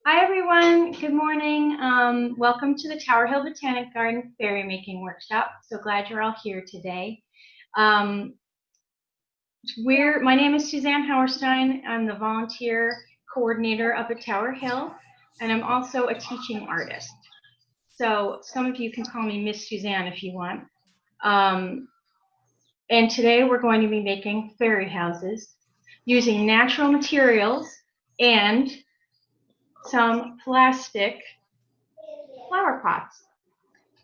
Hi everyone, good morning. Welcome to the Tower Hill Botanic Garden Fairy Making Workshop. So glad you're all here today. My name is Suzanne Hauerstein. I'm the volunteer coordinator up at Tower Hill, and I'm also a teaching artist. So some of you can call me Miss Suzanne if you want. And today we're going to be making fairy houses using natural materials and some plastic flower pots.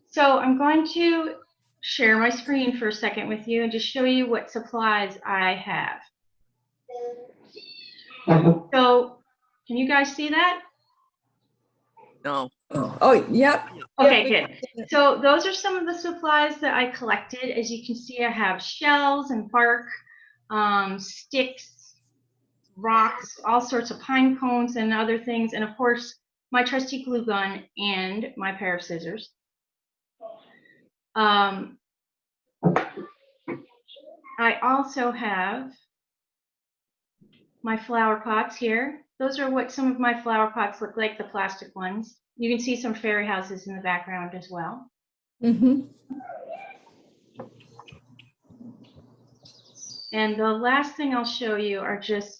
So I'm going to share my screen for a second with you and just show you what supplies I have. So can you guys see that? No. Oh, yep. Okay, good. So those are some of the supplies that I collected. As you can see, I have shells and bark, sticks, rocks, all sorts of pine cones and other things, and of course, my trusty glue gun and my pair of scissors. I also have my flower pots here. Those are what some of my flower pots look like, the plastic ones. You can see some fairy houses in the background as well. Mm-hmm. And the last thing I'll show you are just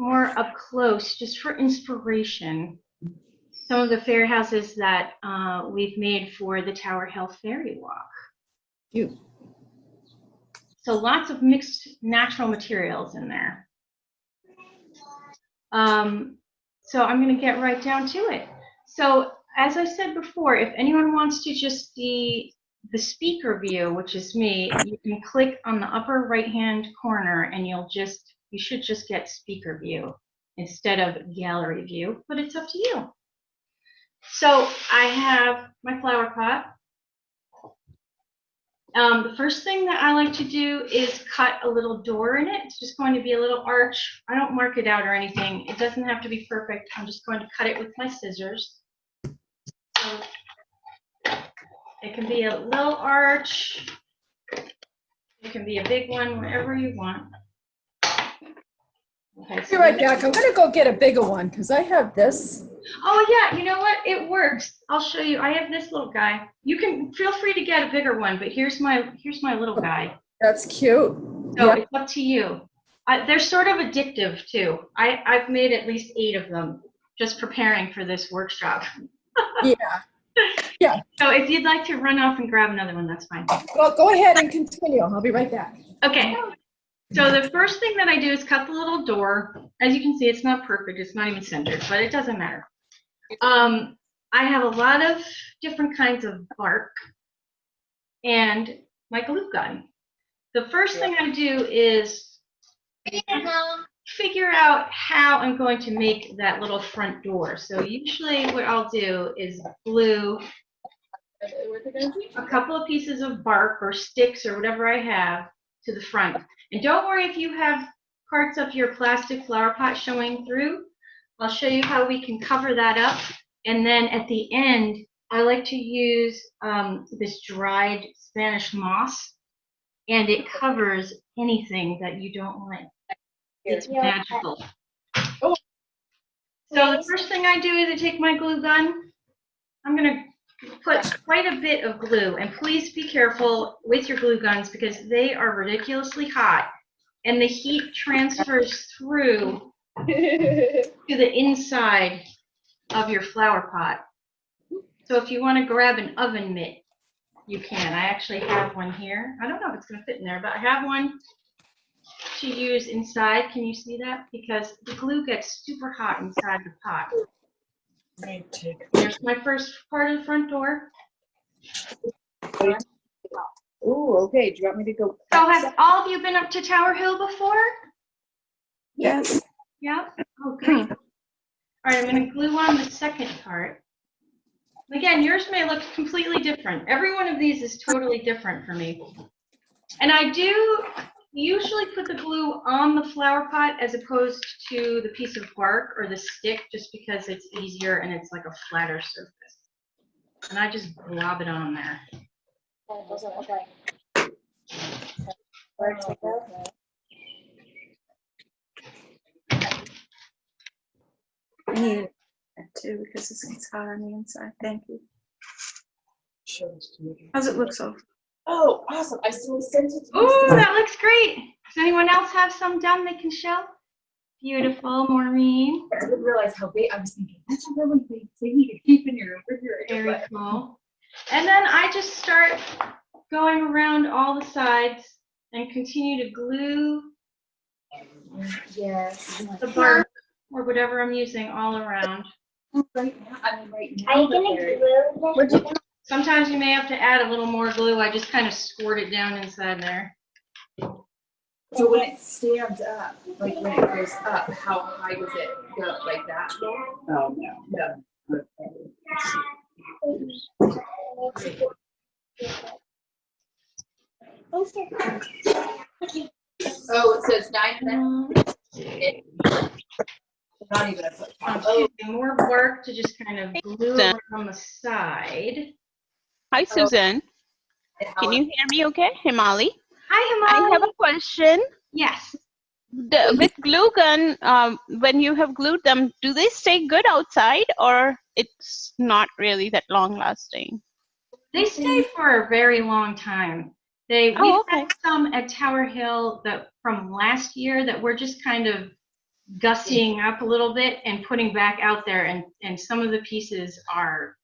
more up close, just for inspiration, some of the fairy houses that we've made for the Tower Hill Fairy Walk. So lots of mixed natural materials in there. So I'm going to get right down to it. So as I said before, if anyone wants to just see the speaker view, which is me, you can click on the upper right-hand corner and you should just get speaker view instead of gallery view, but it's up to you. So I have my flower pot. The first thing that I like to do is cut a little door in it. It's just going to be a little arch. I don't mark it out or anything. It doesn't have to be perfect. I'm just going to cut it with my scissors. So it can be a little arch. It can be a big one, whatever you want. Okay, so Be right back. I'm gonna go get a bigger one because I have this. Oh yeah, you know what? It works. I'll show you. I have this little guy. You can feel free to get a bigger one, but here's my little guy. That's cute. So It's up to you. They're sort of addictive too. I've made at least 8 of them just preparing for this workshop. Yeah. So if you'd like to run off and grab another one, that's fine. Well, go ahead and continue. I'll be right back. Okay. So the first thing that I do is cut the little door. As you can see, it's not perfect. It's not even centered, but it doesn't matter. I have a lot of different kinds of bark and my glue gun. The first thing I do is figure out how I'm going to make that little front door. So usually what I'll do is glue a couple of pieces of bark or sticks or whatever I have to the front. And don't worry if you have parts of your plastic flower pot showing through. I'll show you how we can cover that up. And then at the end, I like to use this dried Spanish moss, and it covers anything that you don't like. It's magical. So the first thing I do is I take my glue gun. I'm going to put quite a bit of glue, and please be careful with your glue guns because they are ridiculously hot, and the heat transfers through to the inside of your flower pot. So if you want to grab an oven mitt, you can. I actually have one here. I don't know if it's going to fit in there, but I have one to use inside. Can you see that? Because the glue gets super hot inside the pot. Here's my first part of the front door. Oh, okay. Do you want me to go? So have all of you been up to Tower Hill before? Yes. Yeah? Okay. All right, I'm going to glue on the second part. Again, yours may look completely different. Every one of these is totally different for me. And I do usually put the glue on the flower pot as opposed to the piece of bark or the stick just because it's easier and it's like a flatter surface. And I just glob it on there. that too, because it's hot on the inside. Thank you. Show this to me. How's it look so? Oh, awesome. I still sent it to my Oh, sister. that looks great. Does anyone else have some done they can show? Beautiful, Maureen. I didn't realize how big. I was thinking, that's a really big thing you could keep in your refrigerator. Very cool. And then I just start going around all the sides and continue to glue Yes. the bark or whatever I'm using all around. Right now, I mean, right now. Are you gonna glue this? Sometimes you may have to add a little more glue. I just kind of squirt it down inside there. So when it stands up, like when it goes up, how high does it go? Like that? Oh, no. No. Oh, it says 9 minutes. Not even a foot. I'm Oh, using more bark to just kind of glue Susan. on the side. Hi, Susan. Can you hear me okay? Himali. Hi, I Himali. have a question. Yes. With glue gun, when you have glued them, do they stay good outside or it's not really that long lasting? They stay for a very long time. We Oh, had okay. some at Tower Hill that from last year that we're just kind of gussying up a little bit and putting back out there, and some of the pieces are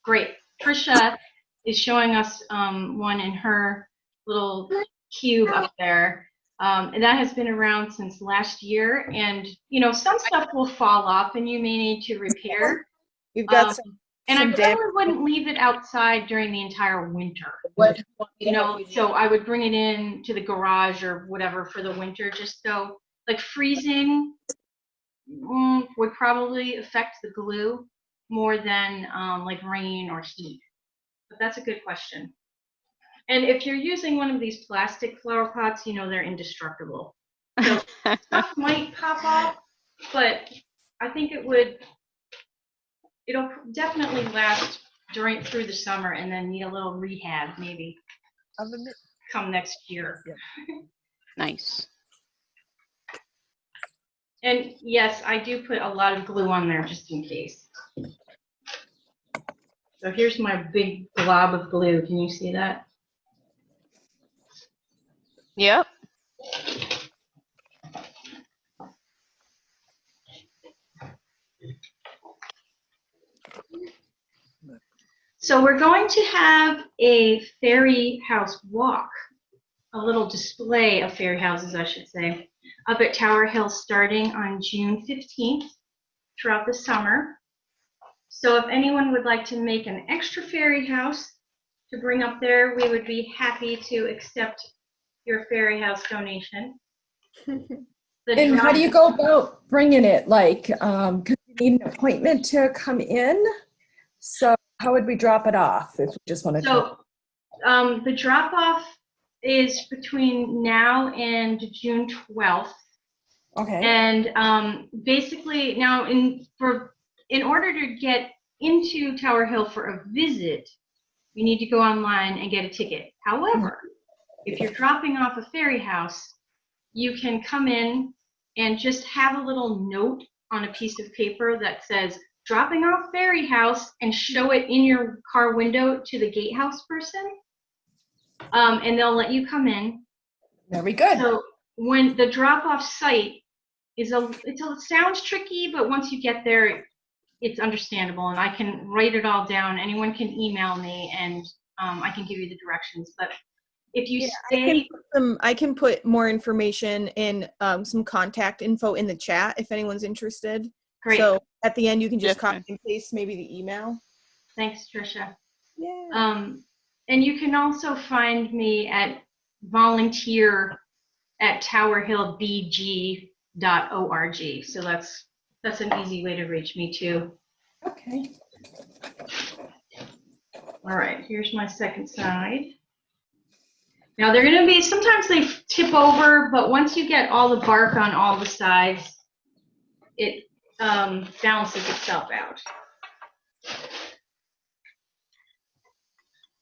great. Trisha is showing us one in her little cube up there. And that has been around since last year, and some stuff will fall off and you may need to repair. You've got some. And I some damage. probably wouldn't leave it outside during the entire winter. what do you want me to help you do? So I would bring it in to the garage or whatever for the winter, just so like freezing would probably affect the glue more than like rain or heat. But that's a good question. And if you're using one of these plastic flower pots, they're indestructible. So stuff might pop off, but I think it'll definitely last through the summer and then need a little rehab maybe come next year. Nice. And yes, I do put a lot of glue on there just in case. So here's my big glob of glue. Can you see that? Yep. So we're going to have a fairy house walk, a little display of fairy houses, I should say, up at Tower Hill starting on June 15th throughout the summer. So if anyone would like to make an extra fairy house to bring up there, we would be happy to accept your fairy house donation. And how do you go about bringing it? Like, 'cause you need an appointment to come in. So how would we drop it off if we just wanted to? So the drop off is between now and June 12th. Okay. And basically now in order to get into Tower Hill for a visit, you need to go online and get a ticket. However, if you're dropping off a fairy house, you can come in and just have a little note on a piece of paper that says dropping off fairy house and show it in your car window to the gatehouse person. And they'll let you come in. Very good. So when the drop-off site it sounds tricky, but once you get there, it's understandable, and I can write it all down. Anyone can email me, and I can give you the directions. But if you stay, I can put more information in some contact info in the chat if anyone's interested. great. So at the end, you can just Definitely. copy and paste maybe the email. Thanks, Trisha. Yeah. And you can also find me at volunteer@towerhillbg.org. So that's an easy way to reach me too. Okay. All right, here's my second side. Now they're going to be, sometimes they tip over, but once you get all the bark on all the sides, it balances itself out.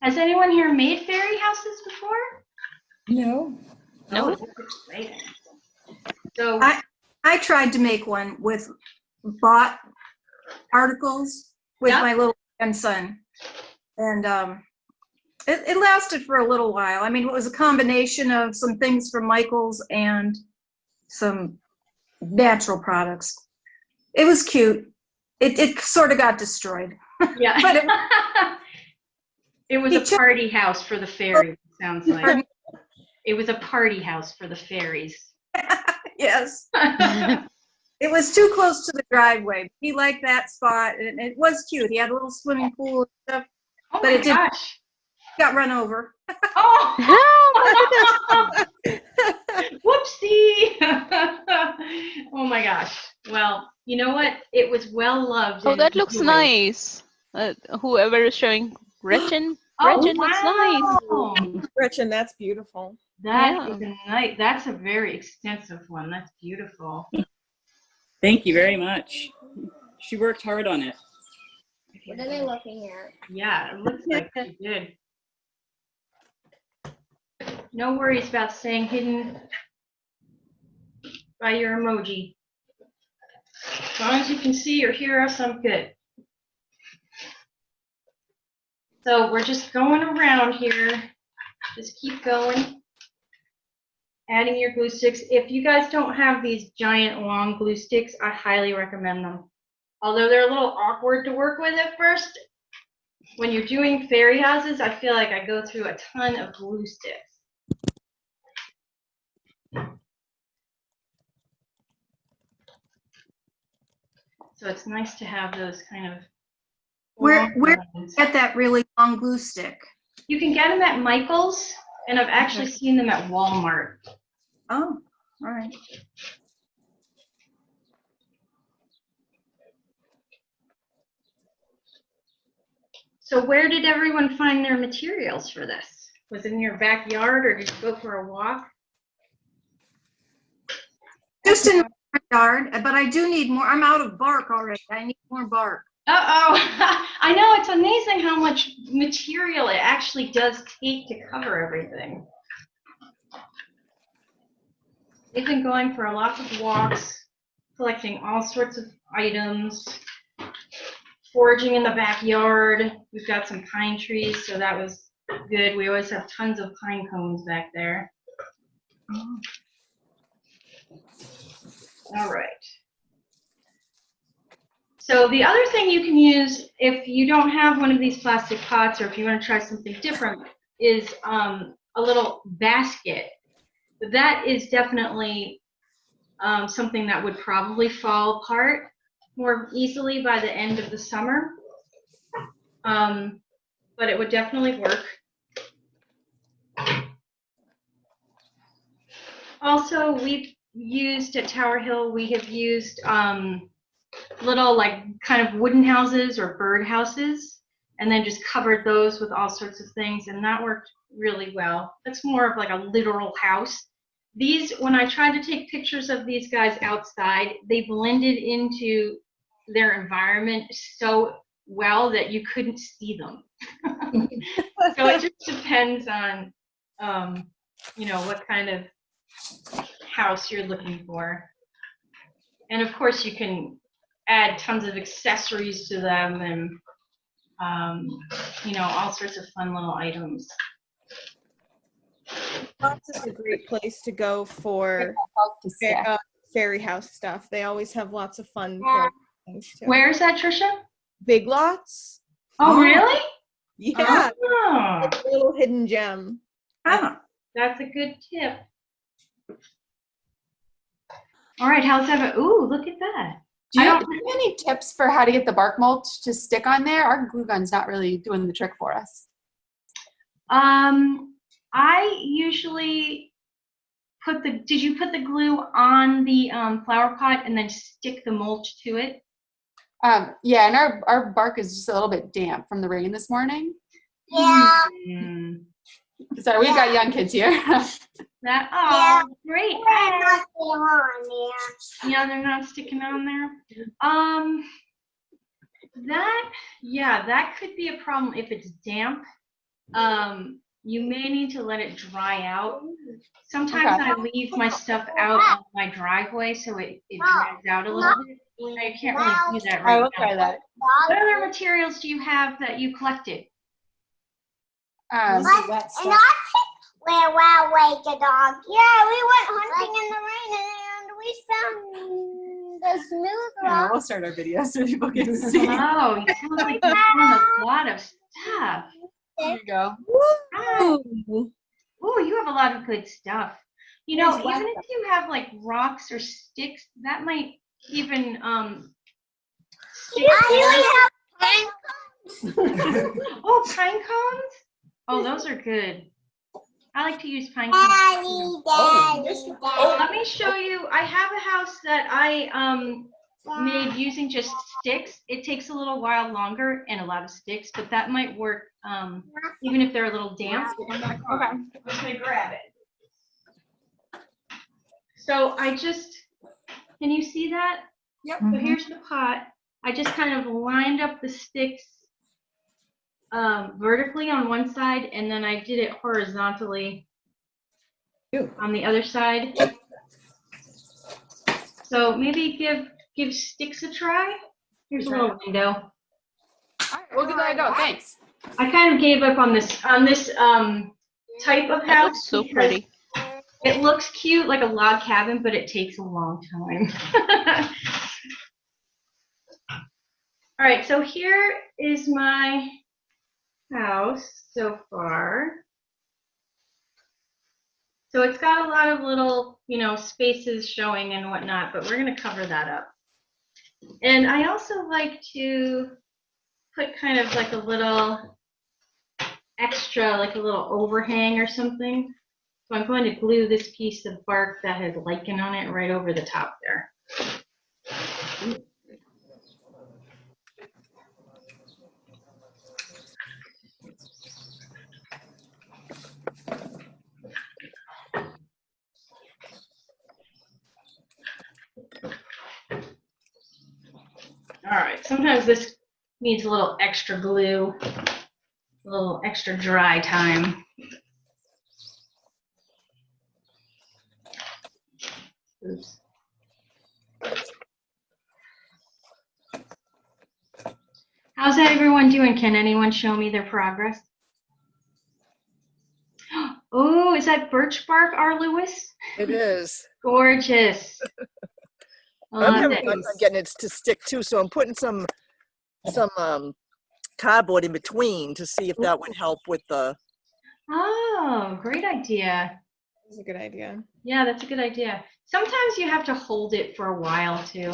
Has anyone here made fairy houses before? No. No. Oh, that's exciting. So I tried to make one with bought articles with Yeah. my little grandson. And it lasted for a little while. I mean, it was a combination of some things from Michael's and some natural products. It was cute. It sort of got destroyed. Yeah. But It was He a party house for the fairies, it sounds like. Pardon? It was a party house for the fairies. Yes. It was too close to the driveway. He liked that spot, and it was cute. He had a little swimming pool and stuff. Oh But my it didn't- gosh. Got run over. Oh! Whoopsie! Oh my gosh. Well, you know what? It was well loved. Oh, and that looks enjoyed. nice. Whoever is showing Gretchen. Oh, Gretchen looks nice. wow. Gretchen, that's beautiful. That is a nice. That's a very extensive one. That's beautiful. Thank you very much. She worked hard on it. What are they looking at? Yeah, it looks like she did. No worries about staying hidden by your emoji. As long as you can see or hear us, I'm good. So we're just going around here. Just keep going. Adding your glue sticks. If you guys don't have these giant long glue sticks, I highly recommend them. Although they're a little awkward to work with at first, when you're doing fairy houses, I feel like I go through a ton of glue sticks. So it's nice to have those kind of. Where long did ones. you get that really long glue stick? You can get them at Michael's, and I've actually seen them at Walmart. Oh, all right. So where did everyone find their materials for this? Was it in your backyard, or did you go for a walk? Just in my yard, but I do need more. I'm out of bark already. I need more bark. Uh-oh. I know, it's amazing how much material it actually does take to cover everything. They've been going for a lot of walks, collecting all sorts of items, foraging in the backyard. We've got some pine trees, so that was good. We always have tons of pine cones back there. All right. So the other thing you can use if you don't have one of these plastic pots, or if you want to try something different, is a little basket. That is definitely something that would probably fall apart more easily by the end of the summer. But it would definitely work. Also, we've used at Tower Hill, we have used little like kind of wooden houses or bird houses, and then just covered those with all sorts of things, and that worked really well. That's more of like a literal house. These, when I tried to take pictures of these guys outside, they blended into their environment so well that you couldn't see them. So it just depends on, you know, what kind of house you're looking for. And of course you can add tons of accessories to them, and you know, all sorts of fun little items. Lots is a great place to go for fairy house stuff. They always have lots of fun fairy things too. Where's that, Trisha? Big Lots. Oh, really? Yeah, Oh, it's a little hidden gem. Oh, that's a good tip. All right, how's that? Ooh, look at that. Do you have any tips for how to get the bark mulch to stick on there? Our glue gun's not really doing the trick for us. I usually put the, did you put the glue on the flower pot and then stick the mulch to it? Yeah, and our bark is just a little bit damp from the rain this morning. Yeah. Mm. Sorry, we've got young kids here. That, oh, great. They're not on there. Yeah, they're not sticking on there. That, yeah, that could be a problem if it's damp. You may need to let it dry out. Sometimes Okay. I leave my stuff out on my driveway so it dries out a little bit. I can't really do that I right will now. try that. What other materials do you have that you collected? And I went away the dog. Yeah, we went hunting in the rain and we found the smooth Yeah, rock. we'll start our video so people can see. Oh, you sound like you found a lot of stuff. There you go. Oh, you have a lot of good stuff. You know, There's even lots if you have like rocks or sticks, that might even stick. I have pine cones. Oh, pine cones? Oh, those are good. I like to use pine cones. Let me show you. I have a house that I made using just sticks. It takes a little while longer and a lot of sticks, but that might work even if they're a little damp. Okay. I'm just gonna grab it. So can you see that? Yep. So here's the pot. I just kind of lined up the sticks vertically on one side, and then I did it horizontally on the other side. So maybe give sticks a try. Here's a little window. All right, we'll give that a go. Thanks. I kind of gave up on this type of That house. looks so because pretty. It looks cute like a log cabin, but it takes a long time. All right, so here is my house so far. So it's got a lot of little, spaces showing and whatnot, but we're going to cover that up. And I also like to put kind of like a little extra, like a little overhang or something. So I'm going to glue this piece of bark that has lichen on it right over the top there. All right, sometimes this needs a little extra glue, a little extra dry time. Oops. How's everyone doing? Can anyone show me their progress? Oh, is that birch bark, R. Lewis? It is. Gorgeous. I I'm love having it. fun getting it to stick too, so I'm putting some cardboard in between to see if that would help with the. Oh, great idea. That's a good idea. Yeah, that's a good idea. Sometimes you have to hold it for a while too.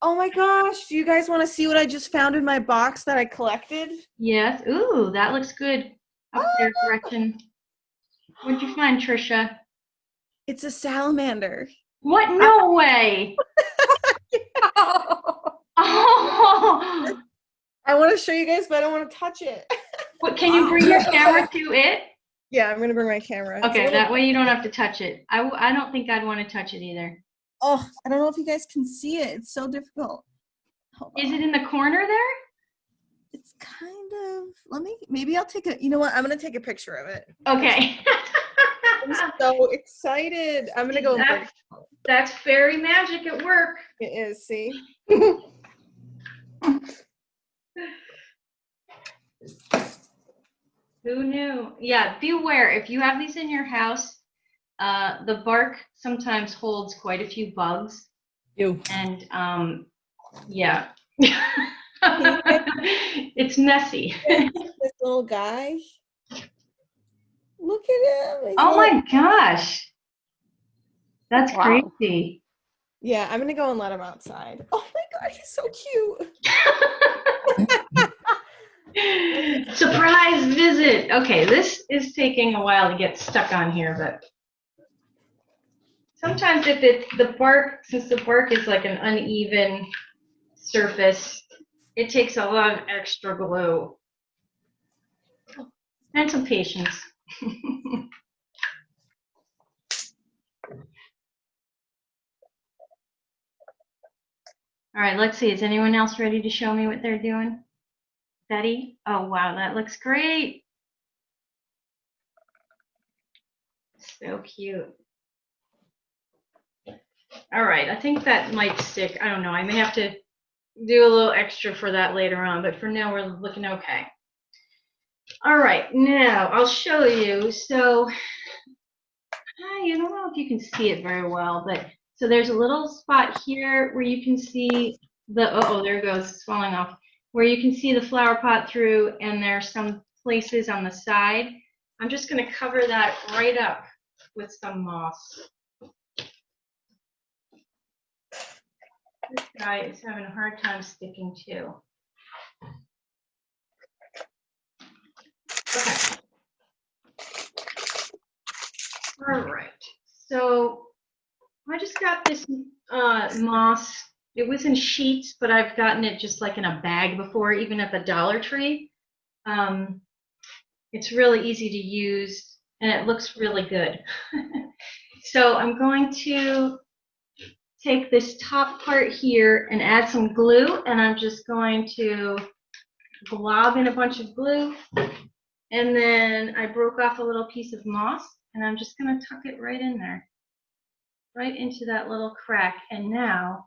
Oh my gosh, do you guys want to see what I just found in my box that I collected? Yes. Ooh, that looks good. Up there, Gretchen. What'd you find, Trisha? It's a salamander. What? No way. Oh. I want to show you guys, but I don't want to touch it. What, can you bring your camera to it? Yeah, I'm going to bring my camera. It's a Okay, little- that way you don't have to touch it. I don't think I'd want to touch it either. Oh, I don't know if you guys can see it. It's so difficult. Is it in the corner there? It's kind of, maybe I'll take you know what? I'm going to take a picture of it. Okay. I'm so excited. I'm going to go. And bring That's fairy magic at work. it is, see? Who knew? Yeah, beware. If you have these in your house, the bark sometimes holds quite a few bugs. And yeah. It's messy. This little guy. Look at him. Oh my gosh. That's crazy. Yeah, I'm going to go and let him outside. Oh my God, he's so cute. Surprise visit. Okay, this is taking a while to get stuck on here, but sometimes if it's the bark, since the bark is like an uneven surface, it takes a lot of extra glue and some patience. All right, let's see. Is anyone else ready to show me what they're doing? Betty? Oh, wow, that looks great. So cute. All right, I think that might stick. I don't know. I may have to do a little extra for that later on, but for now we're looking okay. All right, now I'll show you. So I don't know if you can see it very well, but so there's a little spot here where you can see the, oh, there it goes, it's falling off, where you can see the flower pot through, and there's some places on the side. I'm just going to cover that right up with some moss. This guy is having a hard time sticking too. Okay. All right. So I just got this moss. It was in sheets, but I've gotten it just like in a bag before, even at the Dollar Tree. It's really easy to use, and it looks really good. So I'm going to take this top part here and add some glue, and I'm just going to glob in a bunch of glue, and then I broke off a little piece of moss, and I'm just going to tuck it right in there, right into that little crack, and now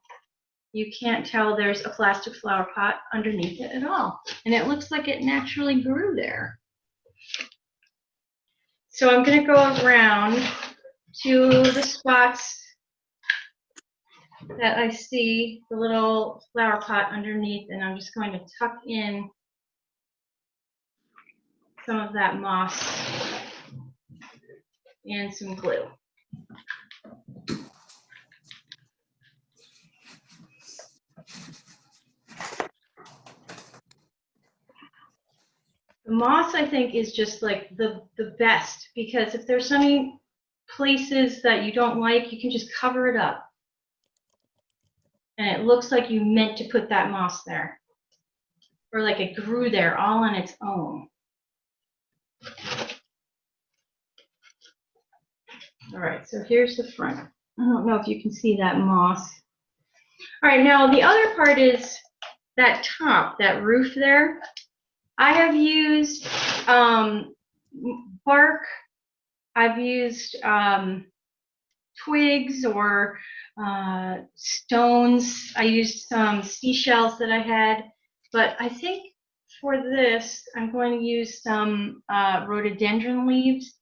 you can't tell there's a plastic flower pot underneath it at all, and it looks like it naturally grew there. So I'm going to go around to the spots that I see the little flower pot underneath, and I'm just going to tuck in some of that moss and some glue. The moss, I think, is just like the best, because if there's any places that you don't like, you can just cover it up. And it looks like you meant to put that moss there. Or like it grew there all on its own. All right, so here's the front. I don't know if you can see that moss. All right, now the other part is that top, that roof there. I have used bark. I've used twigs or stones. I used some seashells that I had, but I think for this, I'm going to use some rhododendron leaves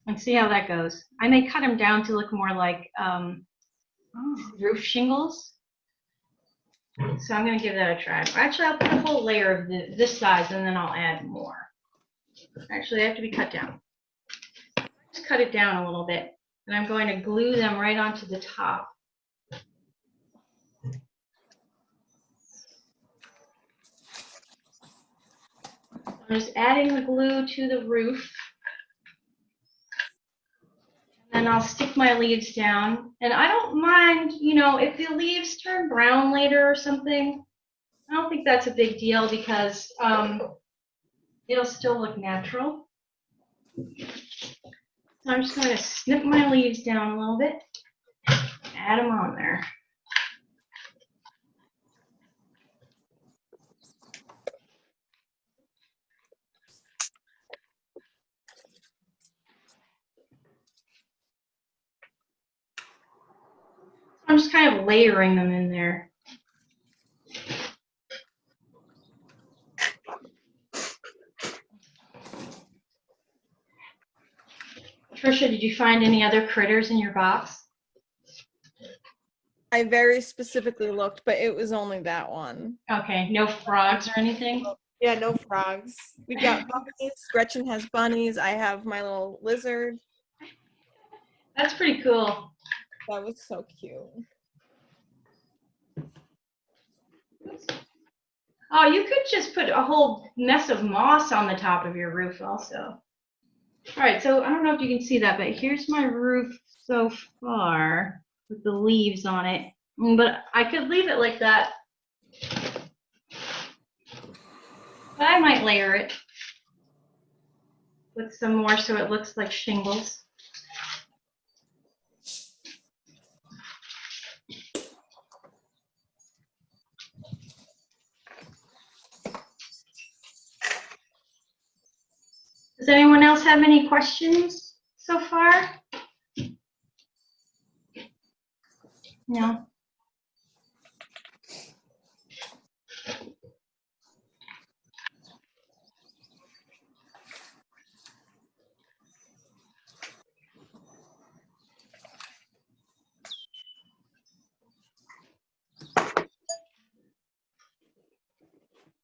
and see how that goes. I may cut them down to look more like roof shingles. So I'm going to give that a try. Actually, I'll put a whole layer of this size, and then I'll add more. Actually, they have to be cut down. Just cut it down a little bit, and I'm going to glue them right onto the top. I'm just adding the glue to the roof. And I'll stick my leaves down. And I don't mind, you know, if the leaves turn brown later or something, I don't think that's a big deal, because it'll still look natural. So I'm just going to snip my leaves down a little bit, add them on there. I'm just kind of layering them in there. Trisha, did you find any other critters in your box? I very specifically looked, but it was only that one. Okay, no frogs or anything? Yeah, no frogs. We got bunnies. Gretchen has bunnies. I have my little lizard. That's pretty cool. That was so cute. Oh, you could just put a whole mess of moss on the top of your roof also. All right, so I don't know if you can see that, but here's my roof so far with the leaves on it. But I could leave it like that. But I might layer it with some more so it looks like shingles. Does anyone else have any questions so far? you know.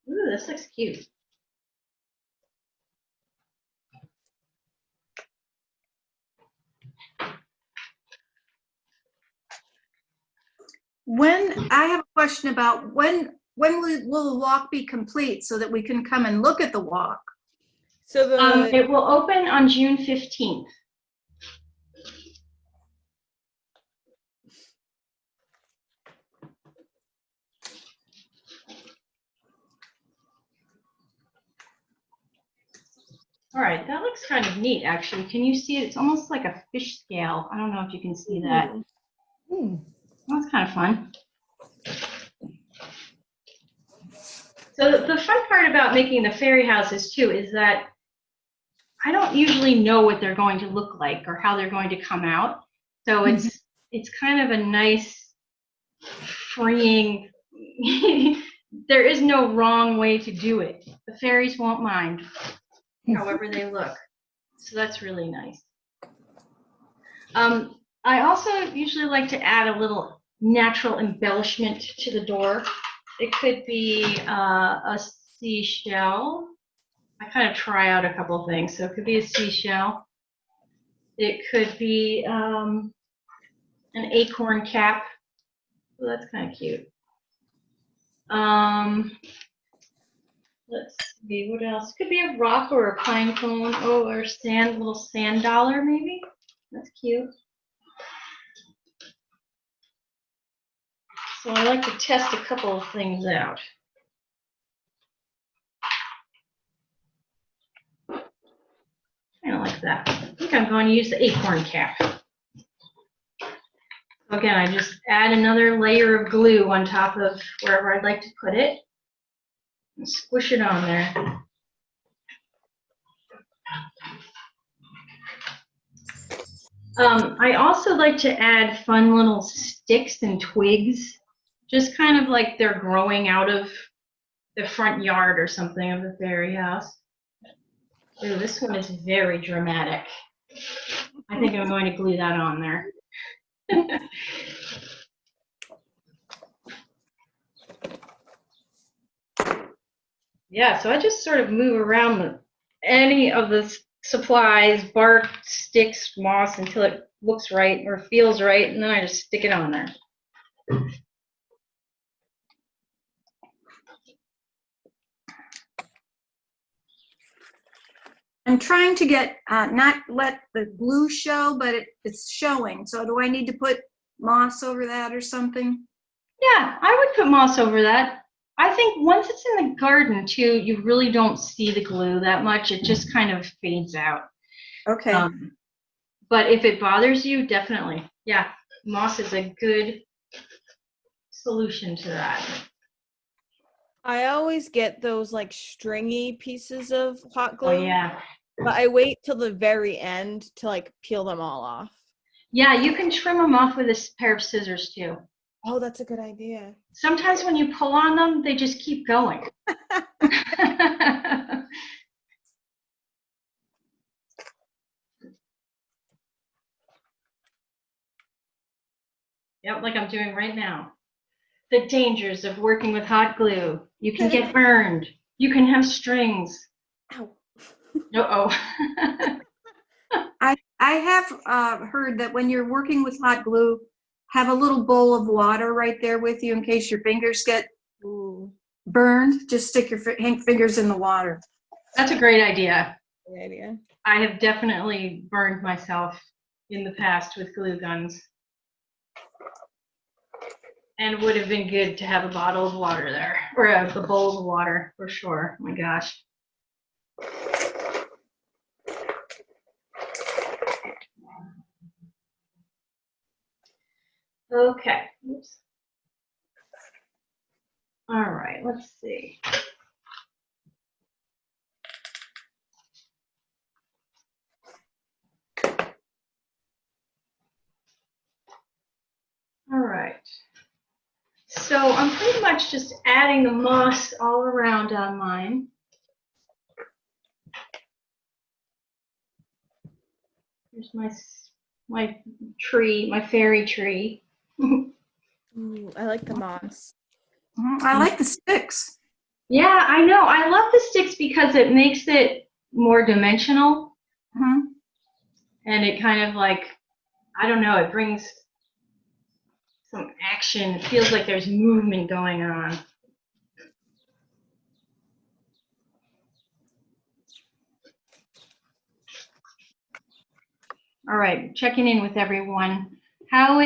Ooh, this looks cute. I have a question about when will the walk be complete so that we can come and look at the walk? So the It will open on June 15th. All right, that looks kind of neat, actually. Can you see it? It's almost like a fish scale. I don't know if you can see that. That's kind of fun. So the fun part about making the fairy houses, too, is that I don't usually know what they're going to look like or how they're going to come out. So it's kind of a nice, freeing, there is no wrong way to do it. The fairies won't mind, however they look. So that's really nice. I also usually like to add a little natural embellishment to the door. It could be a seashell. I kind of try out a couple things. So it could be a seashell. It could be an acorn cap. Oh, that's kind of cute. Let's see, what else? Could be a rock or a pine cone. Oh, or sand, little sand dollar maybe. That's cute. So I like to test a couple of things out. Kind of like that. I think I'm going to use the acorn cap. Again, I just add another layer of glue on top of wherever I'd like to put it. And squish it on there. I also like to add fun little sticks and twigs, just kind of like they're growing out of the front yard or something of the fairy house. Ooh, this one is very dramatic. I think I'm going to glue that on there. Yeah, so I just sort of move around any of the supplies, bark, sticks, moss, until it looks right or feels right, and then I just stick it on there. I'm trying to get, not let the glue show, but it's showing. So do I need to put moss over that or something? Yeah, I would put moss over that. I think once it's in the garden too, you really don't see the glue that much. It just kind of fades out. Okay. But if it bothers you, definitely. Yeah, moss is a good solution to that. I always get those like stringy pieces of hot glue. Oh yeah. But I wait till the very end to like peel them all off. Yeah, you can trim them off with a pair of scissors too. Oh, that's a good idea. Sometimes when you pull on them, they just keep going. Yep, like I'm doing right now. The dangers of working with hot glue. You can get burned. You can have strings. Ow. Uh-oh. I have heard that when you're working with hot glue, have a little bowl of water right there with you in case your fingers get burned. Just stick your fingers in the water. That's a great idea. Good idea. I have definitely burned myself in the past with glue guns. And would have been good to have a bottle of water there, or a bowl of water for sure. Oh my gosh. Okay. Oops. All right, let's see. All right. So I'm pretty much just adding the moss all around on mine. Here's my tree, my fairy tree. Ooh, I like the moss. I like the sticks. Yeah, I know. I love the sticks because it makes it more dimensional. And it kind of like, I don't know, it brings some action. It feels like there's movement going on. All right, checking in with everyone. How's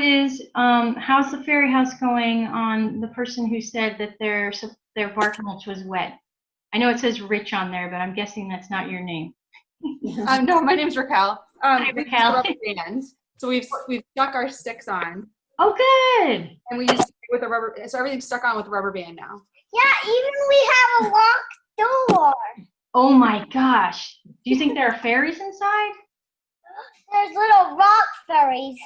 the fairy house going on the person who said that their bark mulch was wet? I know it says Rich on there, but I'm guessing that's not your name. No, my name's Raquel. Hi, We use Raquel. rubber bands. So we've stuck our sticks on, Oh, good. and we use with a rubber. So everything's stuck on with a rubber band now. Yeah, even we have a locked door. Oh my gosh. Do you think there are fairies inside? There's little rock fairies.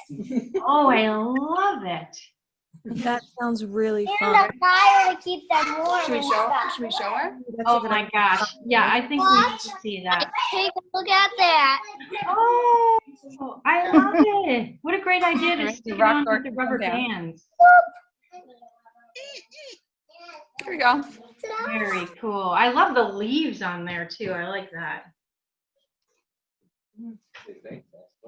Oh, I love it. That sounds really And fun. a fire to keep them warm. Should we and show? stuff. Should we show her? Oh my gosh. Yeah, I think we need to see that. Take a look at that. Oh, I love it. What a great idea to Alright, stick it rock on bark with the will come rubber down. bands. Here we go. Very cool. I love the leaves on there too. I like that.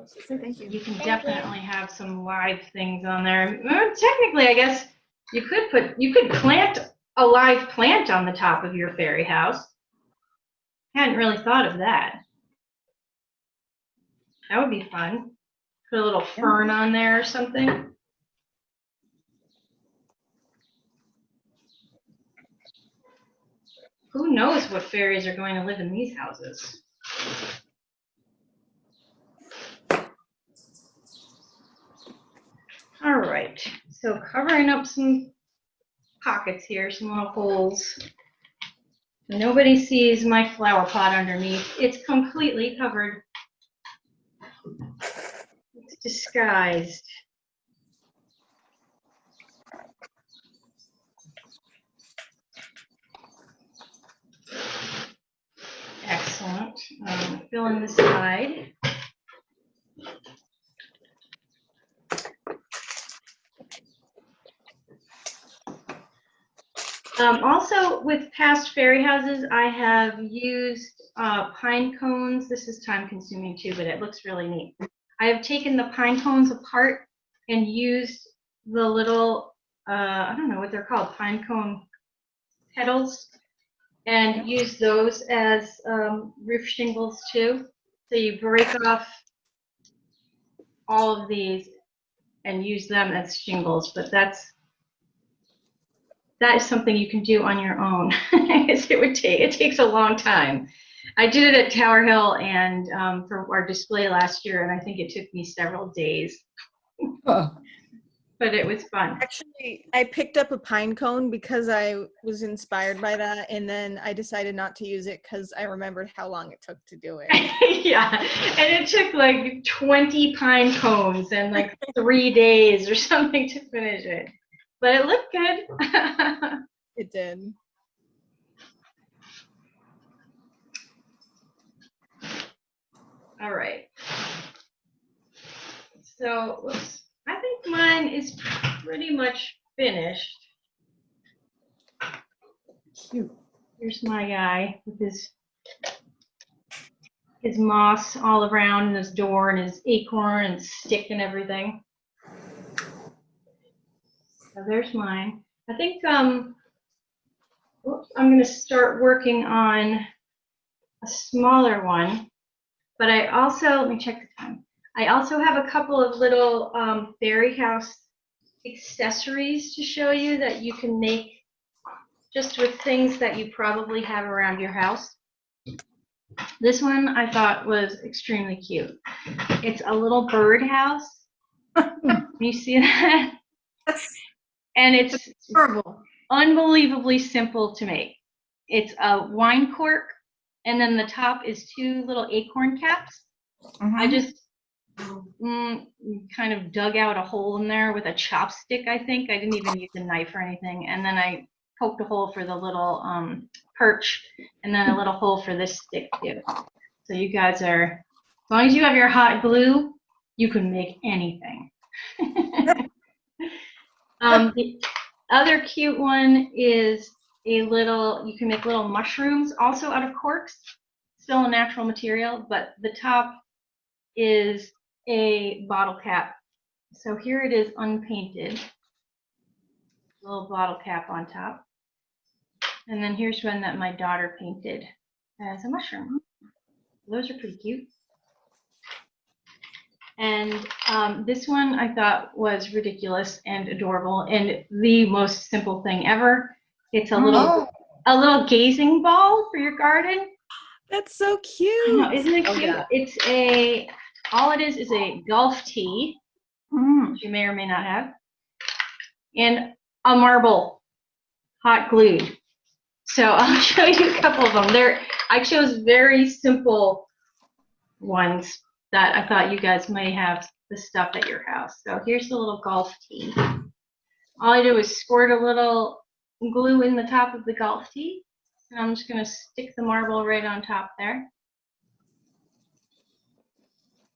Say thank you. You can definitely have some live things on there. Well, technically, I guess you could plant a live plant on the top of your fairy house. Hadn't really thought of that. That would be fun. Put a little fern on there or something. Who knows what fairies are going to live in these houses? All right, so covering up some pockets here, some little holes. Nobody sees my flower pot underneath. It's completely covered. It's disguised. Excellent. Fill in the side. Also, with past fairy houses, I have used pine cones. This is time consuming too, but it looks really neat. I have taken the pine cones apart and used the little, I don't know what they're called, pine cone petals, and used those as roof shingles too. So you break off all of these and use them as shingles, but that is something you can do on your own. It takes a long time. I did it at Tower Hill and for our display last year, and I think it took me several days. But it was fun. Actually, I picked up a pine cone because I was inspired by that, and then I decided not to use it because I remembered how long it took to do it. Yeah, and it took like 20 pine cones and like 3 days or something to finish it. But it looked good. It did. All right. So I think mine is pretty much finished. Cute. Here's my guy with his moss all around and his door and his acorn and stick and everything. So there's mine. I think I'm going to start working on a smaller one, but I also, let me check the time. I also have a couple of little fairy house accessories to show you that you can make just with things that you probably have around your house. This one I thought was extremely cute. It's a little birdhouse. You see that? And it's Horrible. unbelievably simple to make. It's a wine cork, and then the top is 2 little acorn caps. I just kind of dug out a hole in there with a chopstick, I think. I didn't even use a knife or anything. And then I poked a hole for the little perch, and then a little hole for this stick too. So you guys are, as long as you have your hot glue, you can make anything. The other cute one is a little, you can make little mushrooms also out of corks, still a natural material, but the top is a bottle cap. So here it is unpainted, little bottle cap on top. And then here's one that my daughter painted as a mushroom. Those are pretty cute. And this one I thought was ridiculous and adorable and the most simple thing ever. It's a little gazing ball for your garden. That's so cute. I know, isn't it cute? Yeah. It's all it is a golf tee, which you may or may not have, and a marble hot glued. So I'll show you a couple of them. I chose very simple ones that I thought you guys may have the stuff at your house. So here's the little golf tee. All I did was squirt a little glue in the top of the golf tee, and I'm just going to stick the marble right on top there.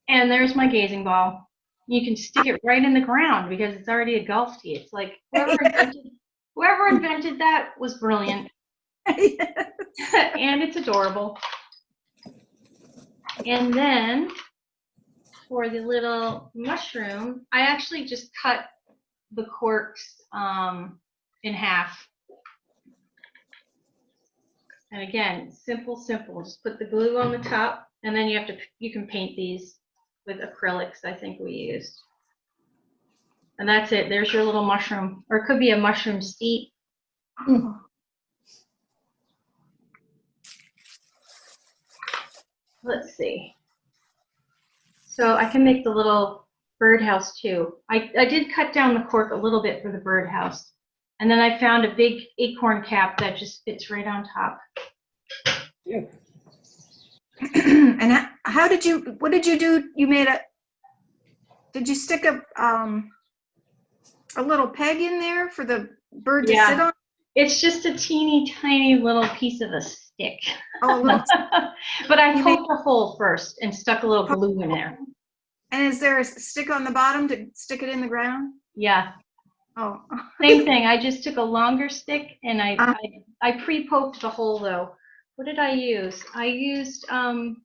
And there's my gazing ball. You can stick it right in the ground because it's already a golf tee. It's like whoever invented that was brilliant. And it's adorable. And then for the little mushroom, I actually just cut the corks in half. And again, simple. Just put the glue on the top, and then you can paint these with acrylics, I think we used. And that's it. There's your little mushroom, or it could be a mushroom seat. Let's see. So I can make the little birdhouse too. I did cut down the cork a little bit for the birdhouse. And then I found a big acorn cap that just fits right on top. Yeah. And what did you do? You made did you stick a little peg in there for the bird to sit on? It's just a teeny tiny little piece of a stick. Oh, but I poked a hole first and stuck a little glue in there. And is there a stick on the bottom to stick it in the ground? Yeah. Oh. Same thing. I just took a longer stick and I pre-poked the hole though. What did I use? I used, I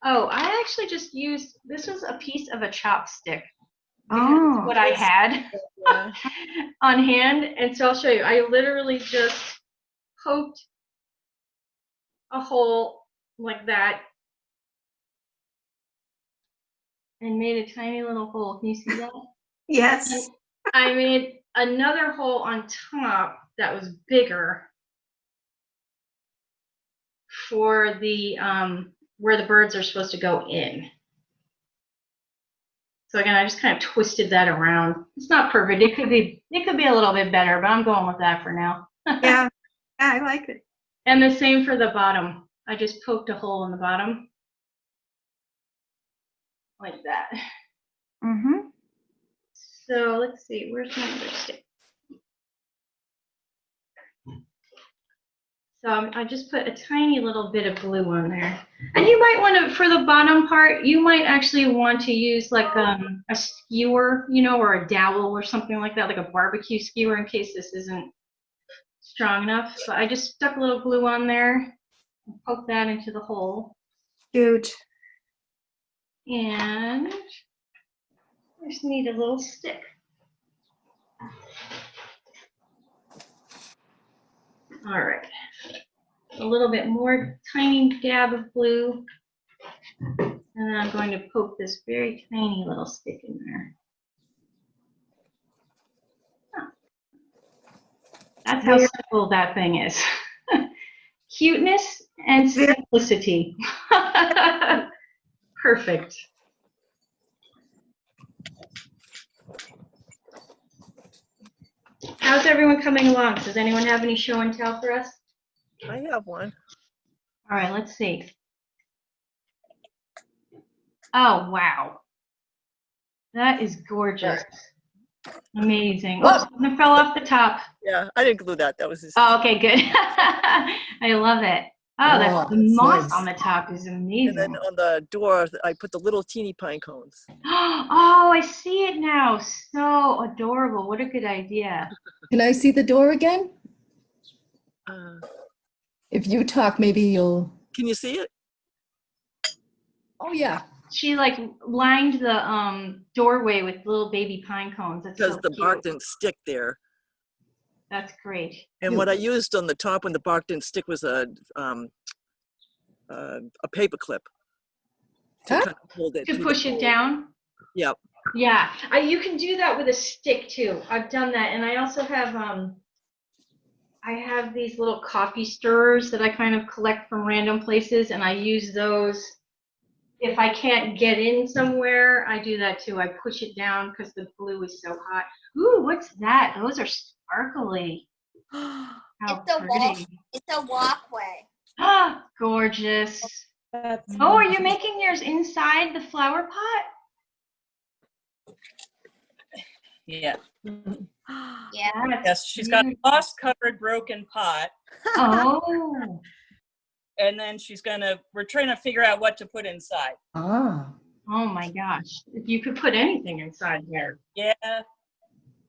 actually just used, this was a piece of a chopstick. Because it's what I had on hand. And so I'll show you. I literally just poked a hole like that and made a tiny little hole. Can you see that? Yes. And I made another hole on top that was bigger for the where the birds are supposed to go in. So again, I just kind of twisted that around. It's not perfect. It could be a little bit better, but I'm going with that for now. Yeah, I like it. And the same for the bottom. I just poked a hole in the bottom. Like that. Mm-hmm. So let's see, where's my other stick? So I just put a tiny little bit of glue on there. And you might want to, for the bottom part, you might actually want to use like a skewer, or a dowel or something like that, like a barbecue skewer in case this isn't strong enough. So I just stuck a little glue on there and poked that into the hole. Cute. And I just need a little stick. All right. A little bit more tiny dab of glue. And then I'm going to poke this very tiny little stick in there. Oh. That's how simple that thing is. Cuteness and simplicity. Perfect. How's everyone coming along? Does anyone have any show and tell for us? I have one. All right, let's see. Oh, wow. That is gorgeous. Amazing. Oops, it fell off the top. Yeah, I didn't glue that. That was just. Oh, okay, good. I love it. Oh, Wow, the that's moss nice. on the top is And amazing. then on the door, I put the little teeny pine cones. Oh, I see it now. So adorable. What a good idea. Can I see the door again? Uh, If you talk, maybe you'll. can you see it? Oh yeah. She like lined the doorway with little baby pine cones. That's Because so the bark cute. didn't stick there. That's great. And what I used on the top when the bark didn't stick was a paper clip to Huh? kind of hold it. To the push it pole. down? Yep. Yeah, you can do that with a stick too. I've done that, and I also have I have these little coffee stirrers that I kind of collect from random places, and I use those. If I can't get in somewhere, I do that too. I push it down because the glue is so hot. Ooh, what's that? Those are sparkly. How pretty. It's a walkway. Ah, gorgeous. Oh, are you making yours inside the flower pot? Yeah. Yeah. Yes, she's got a moss-covered broken pot, Oh. and then we're trying to figure out what to put inside. Ah. Oh my gosh. If you could put anything inside there. Yeah.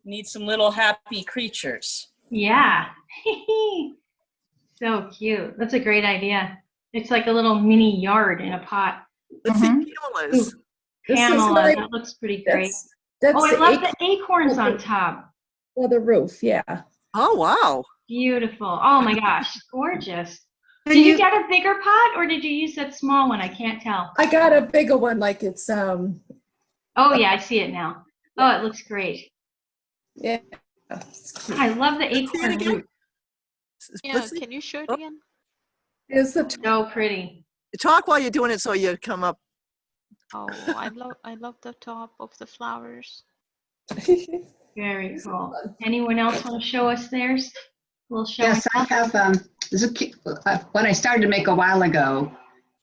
Need some little happy creatures. Yeah. So cute. That's a great idea. It's like a little mini yard in a pot. Let's see camelas. This is Pamela, like- that looks pretty great. That's Oh, I the love the acorns on acorn. top. For the roof, yeah. Oh, wow. Beautiful. Oh my gosh, gorgeous. Can Did you you- get a bigger pot or did you use that small one? I can't tell. I got a bigger one, like it's Oh yeah, I see it now. Oh, it looks great. yeah. It's cute. I love the See it acorn again? root. Yeah, Let's see. can you show it Oh. again? There's the So pretty. Talk while you're doing it so you come up. Oh, I love the top of the flowers. Very cool. Anyone else want to show us theirs? We'll show Yes, I have, this is what I started to make a while ago.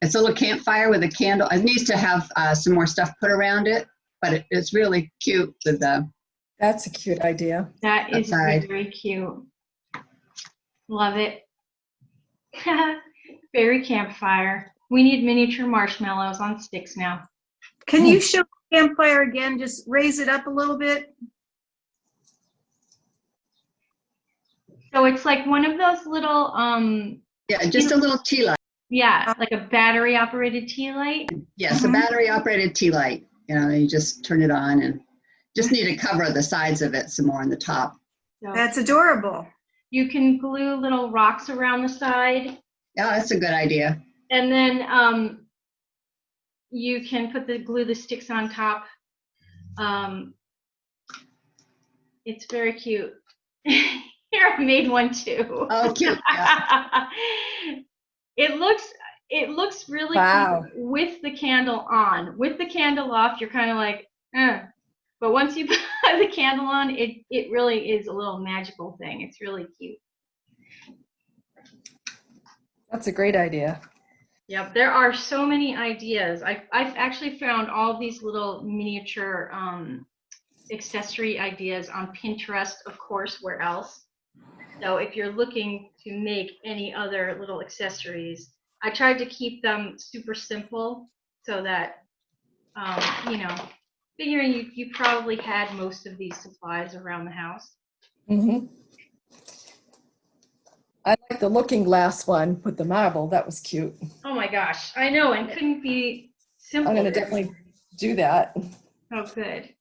It's a little campfire with a candle. It needs to have some more stuff put around it, but it's really cute with the. That's a cute idea. That is outside. very cute. Love it. Fairy campfire. We need miniature marshmallows on sticks now. Can you show Campfire again? Just raise it up a little bit. So it's like one of those little, Yeah, just a little tea light. yeah, like a battery operated tea light. Yes, a battery operated tea light. You know, you just turn it on and just need to cover the sides of it some more on the top. So That's adorable. you can glue little rocks around the side, Yeah, that's a good idea. and then you can glue the sticks on top. It's very cute. Here, I made one too. Oh, cute. Yeah. It looks really Wow. cute with the candle on. With the candle off, you're kind of like, eh. But once you put the candle on, it really is a little magical thing. It's really cute. That's a great idea. Yep, there are so many ideas. I've actually found all these little miniature accessory ideas on Pinterest, of course, where else? So if you're looking to make any other little accessories, I tried to keep them super simple so that, you know, figuring you probably had most of these supplies around the house. Mm-hmm. I like the looking glass one with the marble. That was cute. Oh my gosh, I know, and couldn't be simpler. I'm going to definitely do that. Oh, good.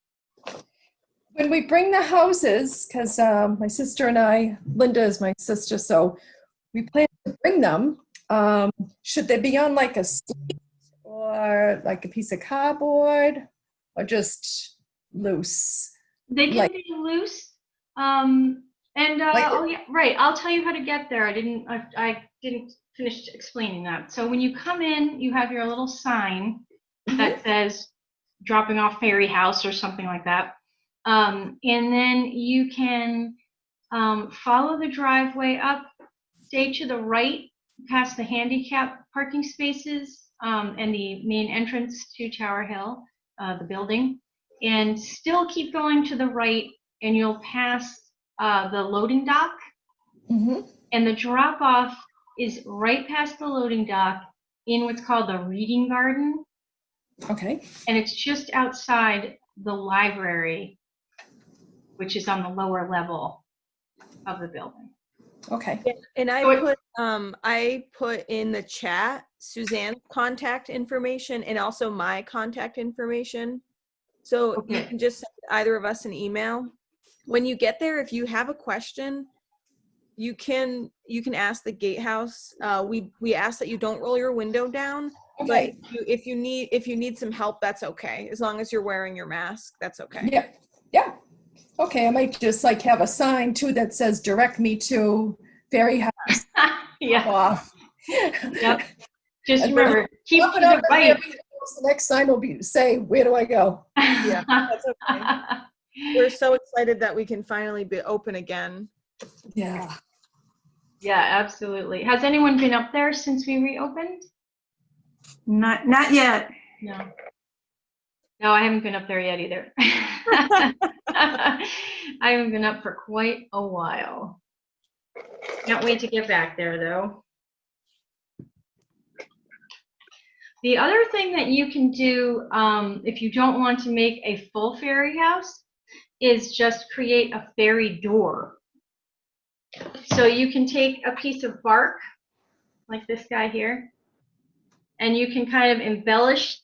When we bring the houses, because my sister and I, Linda is my sister, so we plan to bring them. Should they be on like a slate or like a piece of cardboard or just loose? They can Like- be loose. Oh yeah, right. I'll tell you how to get there. I didn't finish explaining that. So when you come in, you have your little sign that says dropping off Fairy House or something like that. And then you can follow the driveway up, stay to the right past the handicap parking spaces and the main entrance to Tower Hill, the building. and still keep going to the right, and you'll pass the loading dock. Mm-hmm. And the drop off is right past the loading dock in what's called the reading garden. Okay. And it's just outside the library, which is on the lower level of the building. Okay. And So I put in the chat Suzanne's contact information and also my contact information. So you Okay. can just send either of us an email. When you get there, if you have a question, you can ask the gatehouse. We ask that you don't roll your window down, Okay. but if you need some help, that's okay. As long as you're wearing your mask, that's okay. Yeah. Yeah. Okay. I might just like have a sign too that says direct me to Ferry House. Yeah. Off. Yep. Just And remember, keep Up to and up the and right. Ferry House, the next sign will be say, where do I go? Yeah, that's okay. We're so excited that we can finally be open again. Yeah. Yeah, absolutely. Has anyone been up there since we reopened? Not yet. No. No, I haven't been up there yet either. I haven't been up for quite a while. Can't wait to get back there though. The other thing that you can do if you don't want to make a full fairy house is just create a fairy door. So you can take a piece of bark, like this guy here, and you can kind of embellish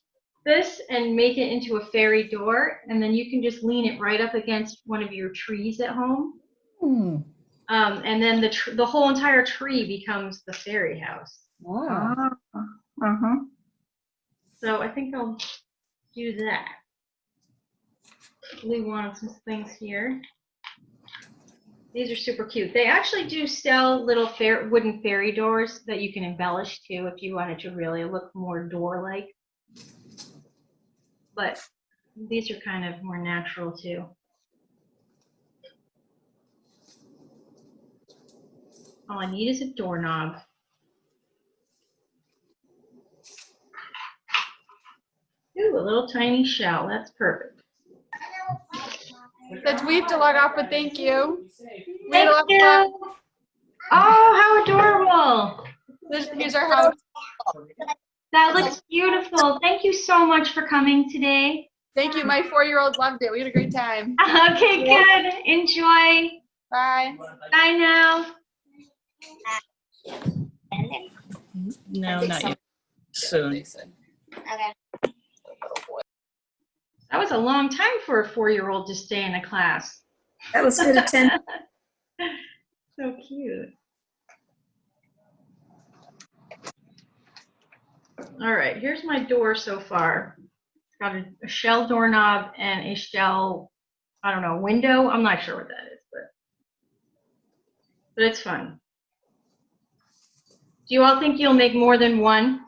this and make it into a fairy door, and then you can just lean it right up against one of your trees at home. Hmm. And then the whole entire tree becomes the fairy house. Wow. Uh-huh. So I think I'll do that. We want some things here. These are super cute. They actually do sell little wooden fairy doors that you can embellish too if you wanted to really look more door-like. But these are kind of more natural too. All I need is a doorknob. Ooh, a little tiny shell. That's perfect. Said we have to log off, but thank you. Thank you. Oh, how adorable. Here's our house. That looks beautiful. Thank you so much for coming today. Thank you. My 4-year-old loved it. We had a great time. Okay, good. Enjoy. Bye. Bye now. No, not yet. Soon. Okay. That was a long time for a 4-year-old to stay in a class. That was good attention. So cute. All right, here's my door so far. It's got a shell doorknob and a shell, I don't know, window. I'm not sure what that is, but it's fun. Do you all think you'll make more than one?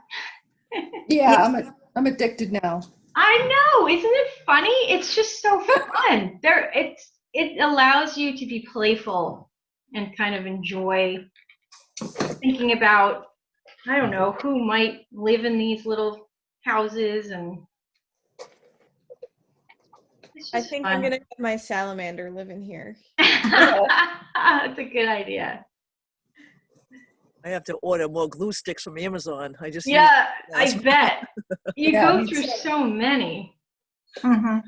Yeah, I'm addicted now. I know, isn't it funny? It's just so fun. It allows you to be playful and kind of enjoy thinking about, I don't know, who might live in these little houses, and it's I just think fun. I'm gonna have my salamander live in here. That's a good idea. I have to order more glue sticks from Amazon. I just Yeah, use- I bet. You Yeah, go me through too. so many. Mhm.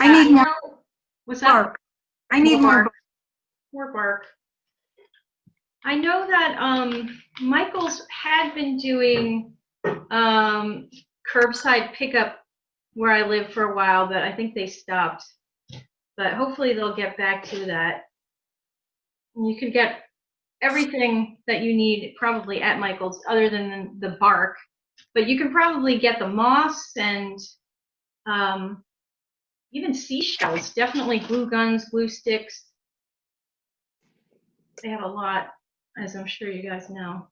I need more What's that? bark. I need more bark. More bark. I know that Michael's had been doing curbside pickup where I live for a while, but I think they stopped. But hopefully they'll get back to that. You can get everything that you need probably at Michael's other than the bark, but you can probably get the moss and even seashells, definitely glue guns, glue sticks. They have a lot, as I'm sure you guys know.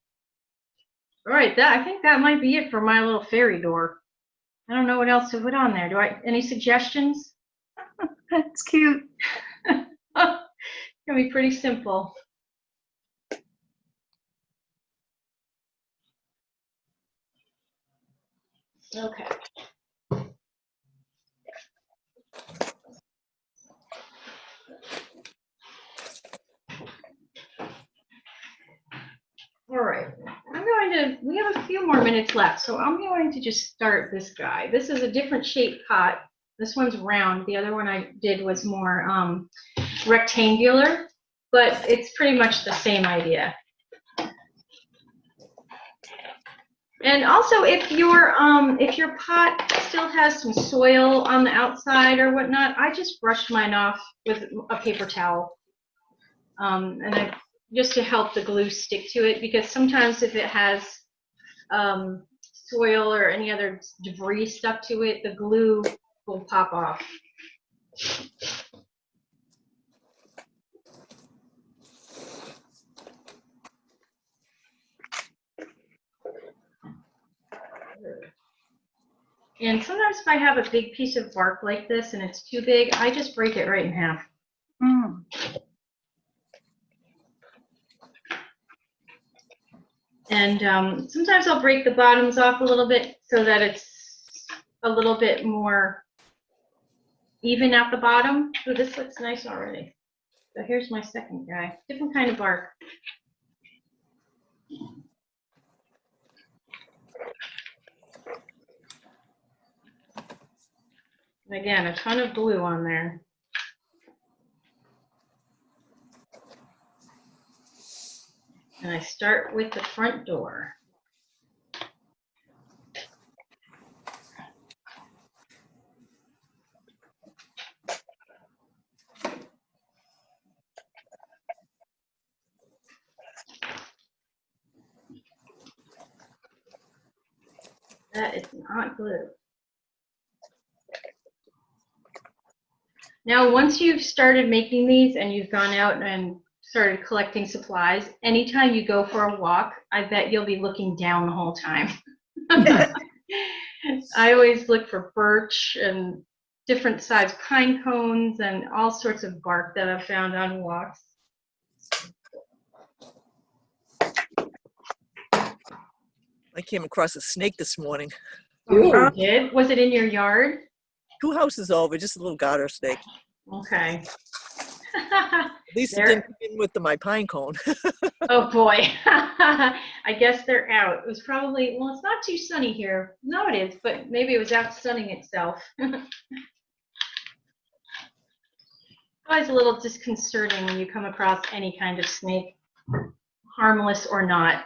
All right, I think that might be it for my little fairy door. I don't know what else to put on there. Any suggestions? That's cute. It's gonna be pretty simple. Okay. All right, we have a few more minutes left, so I'm going to just start this guy. This is a different shaped pot. This one's round. The other one I did was more rectangular, but it's pretty much the same idea. And also, if your pot still has some soil on the outside or whatnot, I just brushed mine off with a paper towel, and just to help the glue stick to it, because sometimes if it has soil or any other debris stuck to it, the glue will pop off. And sometimes if I have a big piece of bark like this and it's too big, I just break it right in half. Mm. And sometimes I'll break the bottoms off a little bit so that it's a little bit more even at the bottom. Oh, this looks nice already. So here's my second guy. Different kind of bark. And again, a ton of glue on there. And I start with the front door. That is not glue. Now, once you've started making these and you've gone out and started collecting supplies, anytime you go for a walk, I bet you'll be looking down the whole time. I always look for birch and different size pine cones and all sorts of bark that I've found on walks. I came across a snake this morning. Oh, you did? Was it in your yard? 2 houses over, just a little garter snake. Okay. At least it didn't come in with my pine cone. Oh boy. I guess they're out. It was probably, well, it's not too sunny here. No, it is, but maybe it was out sunning itself. Always a little disconcerting when you come across any kind of snake, harmless or not.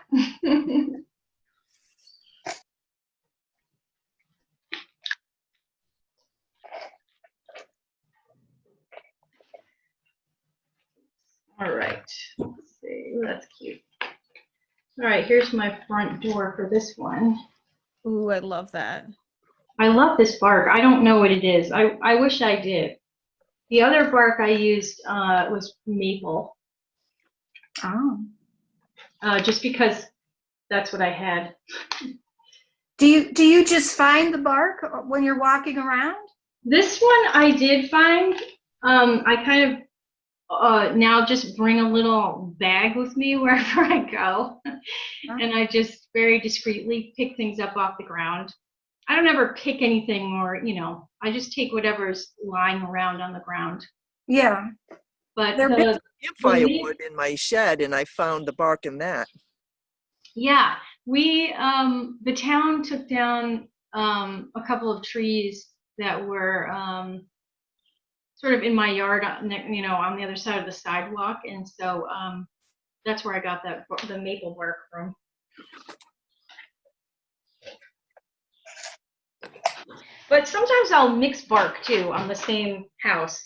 All right, let's see. Ooh, that's cute. All right, here's my front door for this one. Ooh, I love that. I love this bark. I don't know what it is. I wish I did. The other bark I used was maple. Oh. Just because that's what I had. Do you just find the bark when you're walking around? This one I did find. I kind of now just bring a little bag with me wherever I go. And I just very discreetly pick things up off the ground. I don't ever pick anything or, I just take whatever's lying around on the ground. Yeah. But there's campfire wood in my shed, and I found the bark in that. Yeah, the town took down a couple of trees that were sort of in my yard, on the other side of the sidewalk, and so that's where I got the maple bark from. But sometimes I'll mix bark too on the same house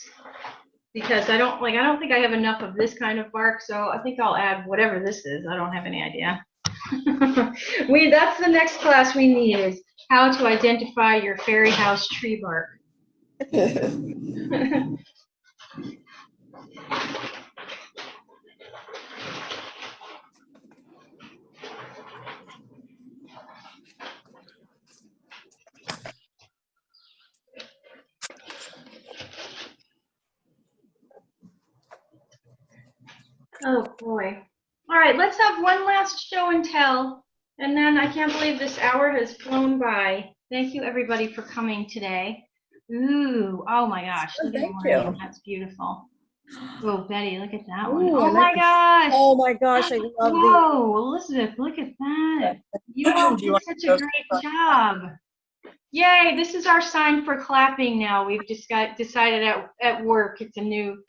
because I don't think I have enough of this kind of bark, so I think I'll add whatever this is. I don't have any idea. That's the next class we need, is how to identify your fairy house tree bark. Oh boy. All right, let's have one last show and tell, and then I can't believe this hour has flown by. Thank you, everybody, for coming today. Ooh, oh my gosh. Look at Thank Maureen. you. That's beautiful. Oh, Betty, look at that one. Ooh, I Oh my like gosh. Oh my gosh, I love these. Whoa, Elizabeth, look at that. You all did such a great job. Yay, this is our sign for clapping now. We've just decided at work. It's a new,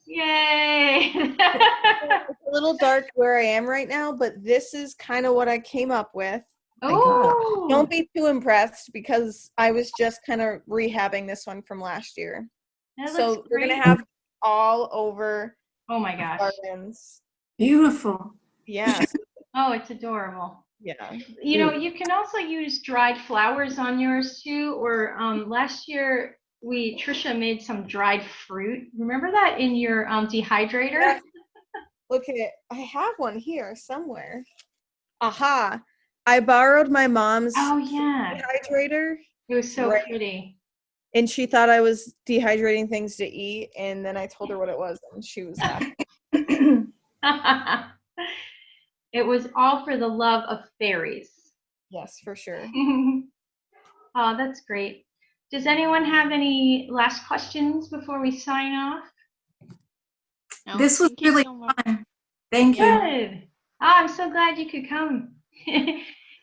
yay. It's a little dark where I am right now, but this is kind of what I came up with. Oh. Don't be too impressed because I was just kind of rehabbing this one from last year. That So looks we're going great. to have all over Oh my gosh. gardens. Beautiful. Yes. Oh, it's adorable. Yeah. You know, you can also use dried flowers on yours too, or last year Trisha made some dried fruit. Remember that in your dehydrator? Yeah. Look at it. I have one here somewhere. Aha. I borrowed my mom's dehydrator. It was so pretty. And she thought I was dehydrating things to eat, and then I told her what it was, and she was happy. It was all for the love of fairies. Yes, for sure. Oh, that's great. Does anyone have any last questions before we sign off? No, This was thank you really so much. fun. Thank you. Good. Oh, I'm so glad you could come.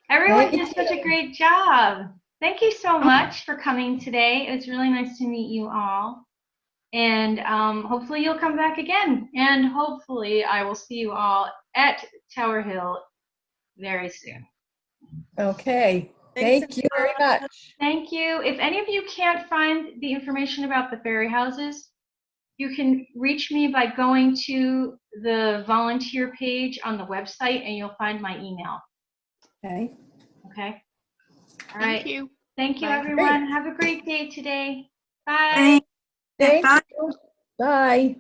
Everyone did such a great job. Thank you so much for coming today. It was really nice to meet you all. And hopefully you'll come back again. And hopefully I will see you all at Tower Hill very soon. Okay. Thanks Thank you very much. Thank you. If any of you can't find the information about the fairy houses, you can reach me by going to the volunteer page on the website and you'll find my email. Okay. Okay. All right. Thank you. Thank you, Bye. everyone. Have a great day today. Bye. Thank you. Bye.